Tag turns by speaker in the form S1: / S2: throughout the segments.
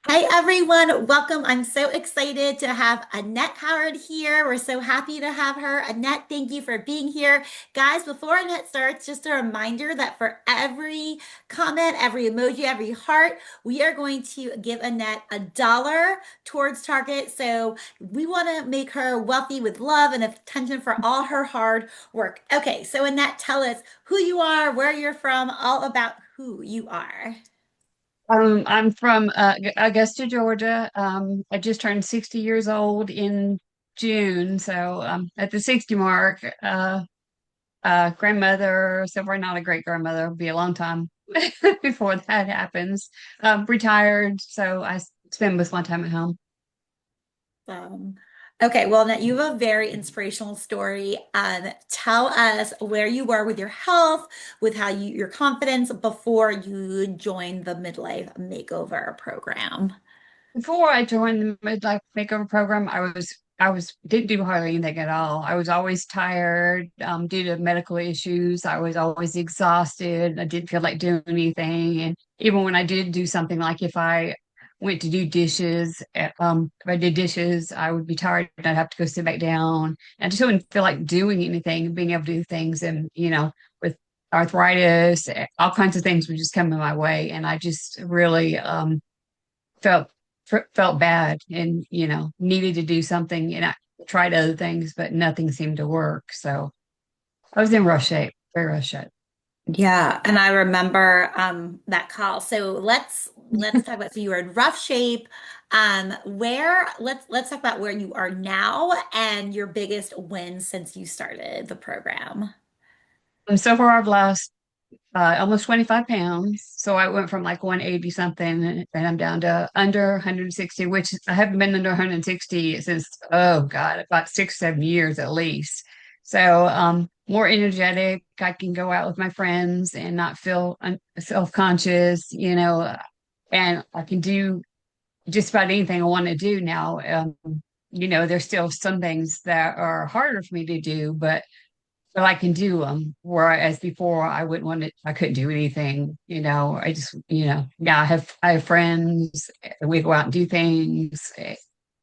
S1: Hi, everyone. Welcome. I'm so excited to have Annette Howard here. We're so happy to have her. Annette, thank you for being here. Guys, before Annette starts, just a reminder that for every comment, every emoji, every heart, we are going to give Annette $1 towards Target. So we want to make her wealthy with love and attention for all her hard work. Okay, so Annette, tell us who you are, where you're from, all about who you are.
S2: I'm from Augusta, Georgia. I just turned 60 years old in June, so at the 60 mark. Grandmother, so far not a great grandmother. It'll be a long time before that happens. Retired, so spend most of my time at home.
S1: Um, okay, well, now you have a very inspirational story. Tell us where you were with your health, with how your confidence before you joined the midlife makeover program.
S2: Before I joined the midlife makeover program, I was didn't do hardly anything at all. I was always tired due to medical issues. I was always exhausted. I didn't feel like doing anything. And even when I did do something, like if I went to do dishes, if I did dishes, I would be tired and I'd have to go sit back down. I just wouldn't feel like doing anything, being able to do things. And with arthritis, all kinds of things would just come in my way, and I just really felt felt bad, and needed to do something, and I tried other things, but nothing seemed to work. So I was in rough shape, very rough shape.
S1: Yeah, and I remember that call. So let's talk about, so you were in rough shape. Where let's talk about where you are now and your biggest win since you started the program.
S2: And so far I've lost almost 25 pounds. So I went from like 180 something, and I'm down to under 160, which I haven't been under 160 since, oh God, about 6, 7 years at least. So more energetic. I can go out with my friends and not feel self-conscious, and I can do just about anything I want to do now. There's still some things that are harder for me to do, but I can do them. Whereas before, I wouldn't want to. I couldn't do anything. I just, now I have friends. We go out and do things.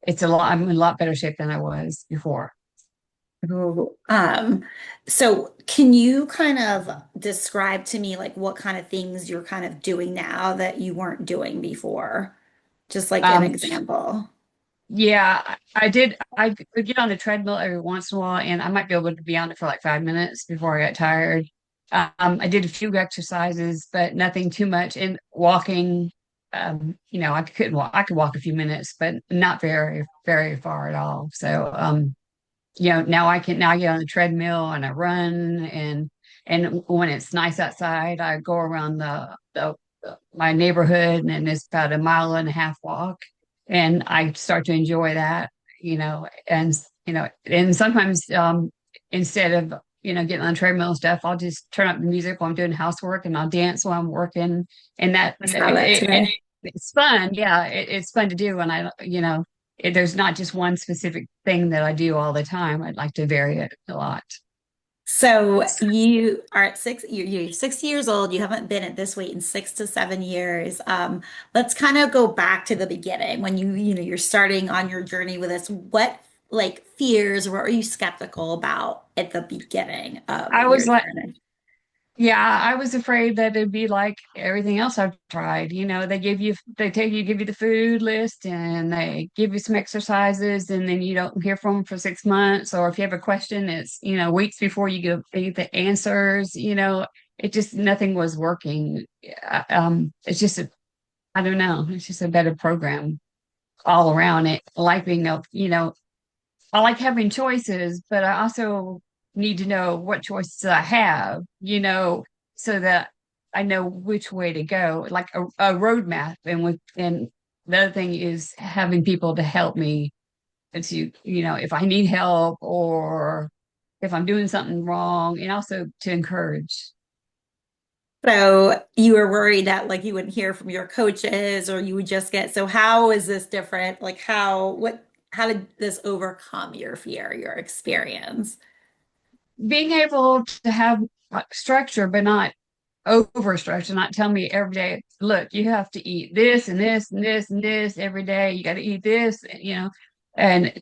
S2: It's a lot. I'm in a lot better shape than I was before.
S1: Ooh, so can you kind of describe to me like what kind of things you're kind of doing now that you weren't doing before? Just like an
S2: Um,
S1: example.
S2: yeah, I did. I would get on the treadmill every once in a while, and I might be able to be on it for like 5 minutes before I got tired. I did a few exercises, but nothing too much. And walking, I couldn't walk. I could walk a few minutes, but not very, very far at all. So, now I get on the treadmill and I run, and when it's nice outside, I go around my neighborhood, and it's about a mile and a half walk, and I start to enjoy that, and sometimes instead of getting on the treadmill and stuff, I'll just turn up the music while I'm doing housework, and I'll dance while I'm working, and that
S1: I saw that today.
S2: it's fun. Yeah, it's fun to do, and there's not just one specific thing that I do all the time. I'd like to vary it a lot.
S1: So you are at you're 60 years old. You haven't been at this weight in 6 to 7 years. Let's kind of go back to the beginning when you're starting on your journey with this. What like fears, what were you skeptical about at the beginning of
S2: I
S1: your
S2: was like,
S1: journey?
S2: yeah, I was afraid that it'd be like everything else I've tried. Give you the food list, and they give you some exercises, and then you don't hear from them for 6 months. Or if you have a question, it's, weeks before you get the answers. It just, nothing was working. It's just, I don't know, it's just a better program all around. It. I like I like having choices, but I also need to know what choices I have, so that I know which way to go, like a roadmap. And the other thing is having people to help me to, if I need help or if I'm doing something wrong, and also to encourage.
S1: So you were worried that like you wouldn't hear from your coaches or you would just get, so how is this different? Like how did this overcome your fear, your experience?
S2: Being able to have structure, but not overstructure, not tell me every day, look, you have to eat this and this and this and this every day. You got to eat this, and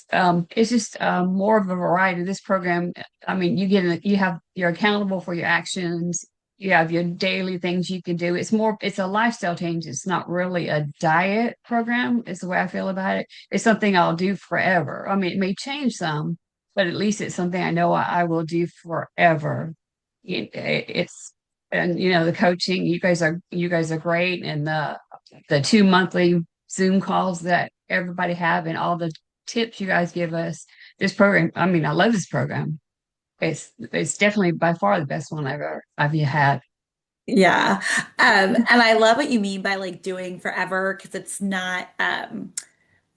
S2: it's just more of a variety. This program, I mean, you're accountable for your actions. You have your daily things you can do. It's a lifestyle change. It's not really a diet program, is the way I feel about it. It's something I'll do forever. I mean, it may change some, but at least it's something I know I will do forever. It's and the coaching, you guys are great, and the 2 monthly Zoom calls that everybody have and all the tips you guys give us. This program, I mean, I love this program. It's definitely by far the best one I've had.
S1: Yeah. And I love what you mean by like doing forever because it's not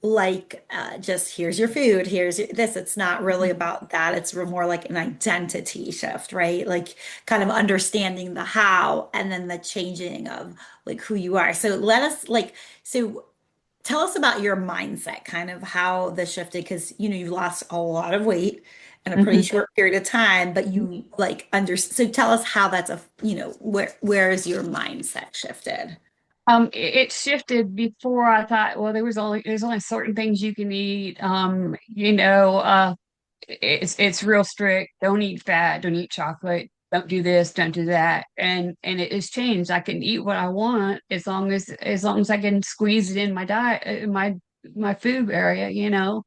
S1: like just here's your food, here's this. It's not really about that. It's more like an identity shift, right? Like kind of understanding the how and then the changing of like who you are. So so tell us about your mindset, kind of how the shifted, because you lost a lot of weight in a pretty
S2: Mhm.
S1: short period of time, but you like so tell us how that's where is your mindset shifted?
S2: It shifted before. I thought, well, there's only certain things you can eat. It's real strict. Don't eat fat, don't eat chocolate, don't do this, don't do that. And it has changed. I can eat what I want as long as I can squeeze it in my diet, in my food area. I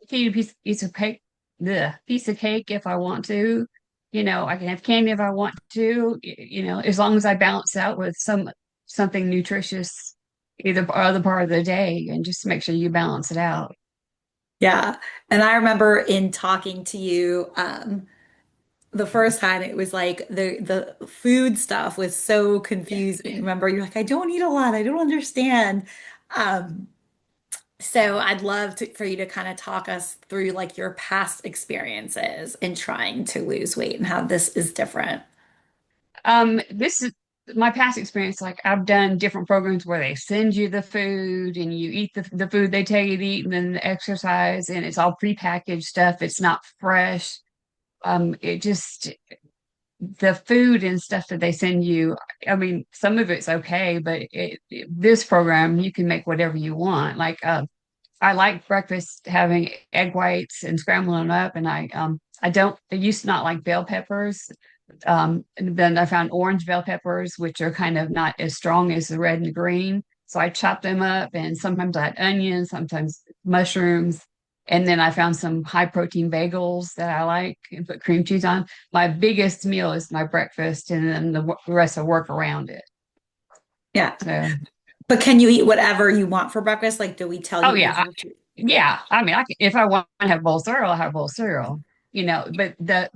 S2: can eat a piece of cake, the piece of cake if I want to. I can have candy if I want to. As long as I balance out with something nutritious either other part of the day, and just make sure you balance it out.
S1: Yeah. And I remember in talking to you, the first time it was like the food stuff was so confusing. Remember, you're like, I don't eat a lot. I don't understand. Um, so I'd love for you to kind of talk us through like your past experiences in trying to lose weight and how this is different.
S2: This is my past experience. Like, I've done different programs where they send you the food and you eat the food they tell you to eat, and then the exercise, and it's all prepackaged stuff. It's not fresh. It just the food and stuff that they send you. I mean, some of it's okay, but this program you can make whatever you want. Like, I like breakfast having egg whites and scrambling them up, and I used to not like bell peppers. And then I found orange bell peppers, which are kind of not as strong as the red and the green. So I chopped them up, and sometimes I had onions, sometimes mushrooms. And then I found some high protein bagels that I like and put cream cheese on. My biggest meal is my breakfast, and then the rest I work around it.
S1: Yeah.
S2: So,
S1: But can you eat whatever you want for breakfast? Like, do we tell
S2: oh
S1: you
S2: yeah,
S1: you have to?
S2: yeah. I mean, if I want to have a bowl of cereal, I'll have a bowl of cereal. The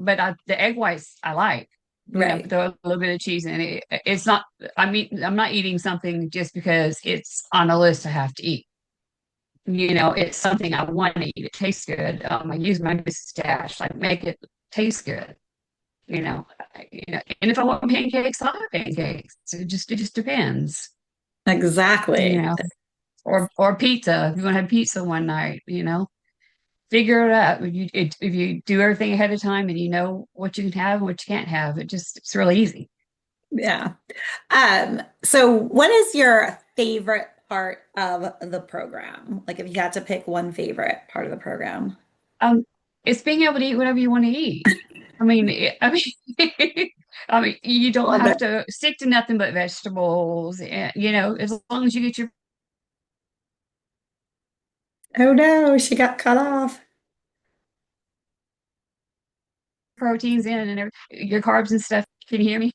S2: egg whites I like.
S1: Right.
S2: Throw a little bit of cheese in it. It's not. I'm not eating something just because it's on a list I have to eat. It's something I want to eat. It tastes good. I use my stash. I make it taste good. And if I want pancakes, I'll have pancakes. It just depends. You
S1: Exactly.
S2: know, or pizza. If you want to have pizza one night, figure it out. If you do everything ahead of time and you know what you can have and what you can't have, it's really easy.
S1: Yeah. So what is your favorite part of the program? Like if you had to pick one favorite part of the program.
S2: Um, it's being able to eat whatever you want to eat. I mean, you don't
S1: Love
S2: have
S1: it.
S2: to stick to nothing but vegetables. And, as long as you get your
S1: Oh no, she got cut off.
S2: proteins in and your carbs and stuff. Can you hear me?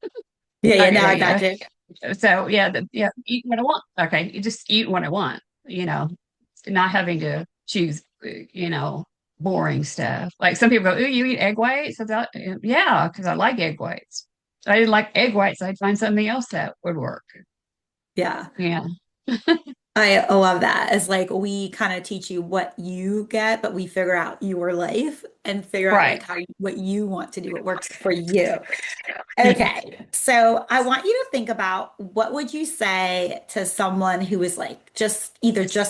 S1: Yeah, yeah,
S2: Okay,
S1: now
S2: there
S1: I
S2: you
S1: got
S2: go.
S1: you.
S2: So yeah, eat what I want. Okay, you just eat what I want. Not having to choose. Boring stuff. Like some people go, "Ooh, you eat egg whites?" I thought, yeah, because I like egg whites. If I didn't like egg whites, I'd find something else that would work.
S1: Yeah.
S2: Yeah,
S1: I love that. It's like we kind of teach you what you get, but we figure out your life and figure out
S2: right.
S1: like what you want to do, what works for you. Okay, so I want you to think about what would you say to someone who is like just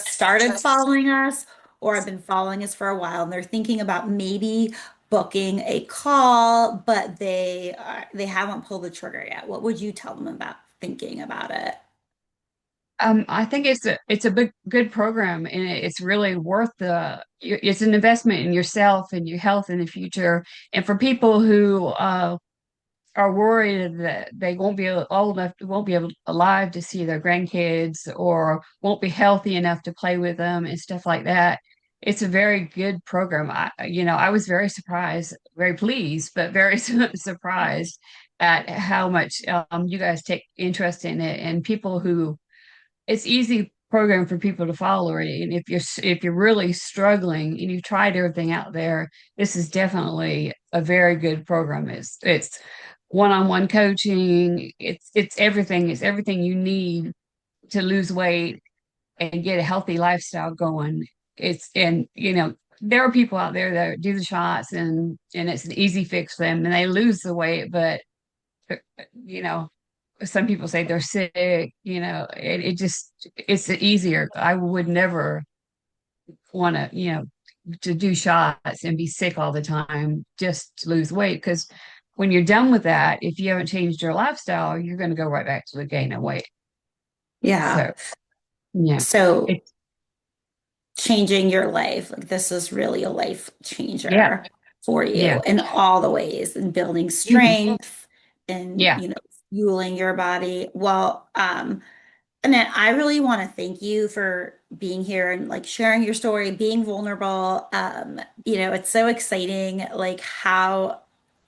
S1: started following us or have been following us for a while and they're thinking about maybe booking a call, but they haven't pulled the trigger yet. What would you tell them about thinking about it?
S2: I think it's a big good program, and it's really worth it's an investment in yourself and your health in the future. And for people who are worried that they won't be old enough, won't be able alive to see their grandkids, or won't be healthy enough to play with them and stuff like that. It's a very good program. I was very surprised, very pleased, but very surprised at how much you guys take interest in it, and people who it's easy program for people to follow. And if you're really struggling and you've tried everything out there, this is definitely a very good program. It's one-on-one coaching. It's everything you need to lose weight and get a healthy lifestyle going. It's and there are people out there that do the shots, and it's an easy fix for them and they lose the weight, but you know some people say they're sick, it's easier. I would never want to do shots and be sick all the time just to lose weight, because when you're done with that, if you haven't changed your lifestyle, you're going to go right back to the gain of weight.
S1: Yeah.
S2: So, yeah,
S1: So
S2: it's,
S1: changing your life, like this is really a life
S2: yeah,
S1: changer for
S2: yeah,
S1: you in all the ways, and building
S2: mhm,
S1: strength and,
S2: yeah.
S1: fueling your body. Well, Annette, I really want to thank you for being here and like sharing your story, being vulnerable. It's so exciting, like how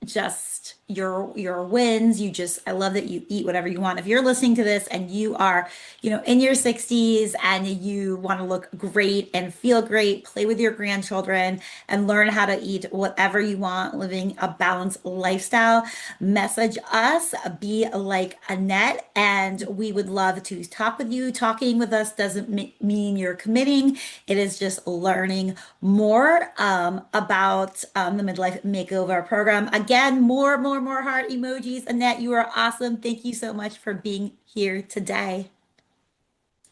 S1: just your wins. I love that you eat whatever you want. If you're listening to this and you are, in your 60s and you want to look great and feel great, play with your grandchildren and learn how to eat whatever you want, living a balanced lifestyle, message us, be like Annette, and we would love to talk with you. Talking with us doesn't mean you're committing. It is just learning more about the midlife makeover program. Again, more heart emojis. Annette, you are awesome. Thank you so much for being here today.